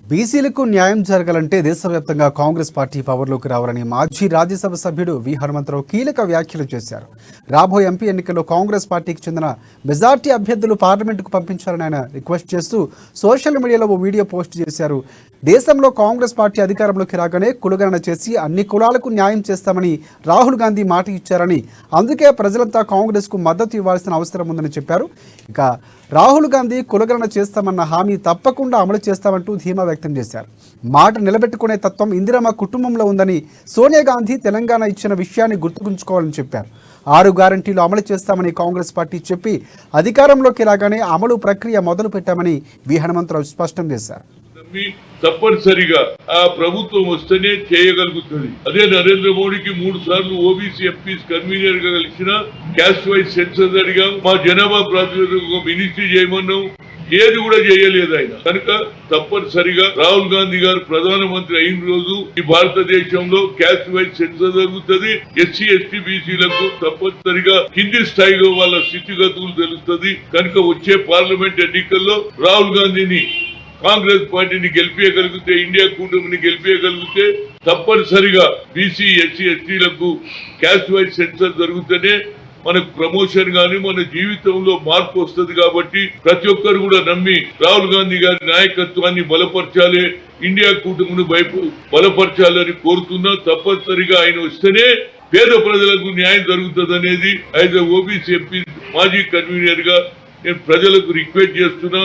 బీసీలకు న్యాయం జరగాలంటే దేశవ్యాప్తంగా కాంగ్రెస్ పార్టీ పవర్లోకి రావాలని మాజీ రాజ్యసభ సభ్యుడు వి హనుమంతరావు కీలక వ్యాఖ్యలు చేశారు. రాబోయే ఎంపీ ఎన్నికల్లో కాంగ్రెస్ పార్టీకి చెందిన మెజార్టీ అభ్యర్థులు పార్లమెంటుకు పంపించాలని ఆయన రిక్వెస్ట్ చేస్తూ సోషల్ మీడియాలో ఓ వీడియో పోస్ట్ చేశారు. దేశంలో కాంగ్రెస్ పార్టీ అధికారంలోకి రాగానే కులగణన చేసి అన్ని కులాలకు న్యాయం చేస్తామని రాహుల్ గాంధీ మాట ఇచ్చారని, అందుకే ప్రజలంతా కాంగ్రెస్కు మద్దతు ఇవ్వాల్సిన అవసరం ఉందని చెప్పారు. ఇక రాహుల్ గాంధీ కులగణన చేస్తామన్న హామీ తప్పకుండా అమలు చేస్తామంటూ ధీమా వ్యక్తం చేశారు. మాట నిలబెట్టుకునే తత్వం ఇందిరమ్మ కుటుంబంలో ఉందని సోనియా గాంధీ తెలంగాణ ఇచ్చిన విషయాన్ని గుర్తుంచుకోవాలని చెప్పారు. 6 గ్యారంటీలు అమలు చేస్తామని కాంగ్రెస్ పార్టీ చెప్పి అధికారంలోకి రాగానే అమలు ప్రక్రియ మొదలు పెట్టామని వి హనుమంతరావు స్పష్టం చేశారు. తప్పనిసరిగా ఆ ప్రభుత్వం వస్తేనే చేయగలుగుతుంది. అదే నరేంద్ర మోడీకి 3 సార్లు ఓబీసీ ఎంపీస్ కన్వీనర్ గా కలిసిన క్యాస్ట్ వైజ్ సెన్సస్ అడిగాం. మా జనాభా ప్రాతిపదికన మినిస్ట్రీ చేయమన్నాం, ఏది కూడా చేయలేదు ఆయన. కనుక తప్పనిసరిగా రాహుల్ గాంధీ గారు ప్రధానమంత్రి అయిన రోజు ఈ భారతదేశంలో క్యాస్ట్ వైజ్ సెన్సస్ జరుగుతుంది. ఎస్సీ ఎస్టీ బీసీలకు తప్పనిసరిగా కింది స్థాయిలో వాళ్ళ స్థితిగతులు తెలుస్తుంది. కనుక వచ్చే పార్లమెంట్ ఎన్నికల్లో రాహుల్ గాంధీని కాంగ్రెస్ పార్టీని గెలిపించగలిగితే, ఇండియా కూటమిని గెలిపించగలిగితే తప్పనిసరిగా బీసీ ఎస్సీ ఎస్టీలకు క్యాస్ట్ వైజ్ సెన్సస్ జరుగుతూనే మనకు ప్రమోషన్ గానీ మన జీవితంలో మార్పు వస్తుంది. కాబట్టి ప్రతి ఒక్కరు కూడా నమ్మి రాహుల్ గాంధీ గారి నాయకత్వాన్ని బలపరచాలి, ఇండియా కూటమిని వైపు బలపరచాలని కోరుతున్నా. తప్పనిసరిగా ఆయన వస్తేనే పేద ప్రజలకు న్యాయం జరుగుతుంది అనేది యాజ్ ఎ ఓబీసీ ఎంపీ మాజీ కన్వీనర్ గా నేను ప్రజలకు రిక్వెస్ట్ చేస్తున్నా.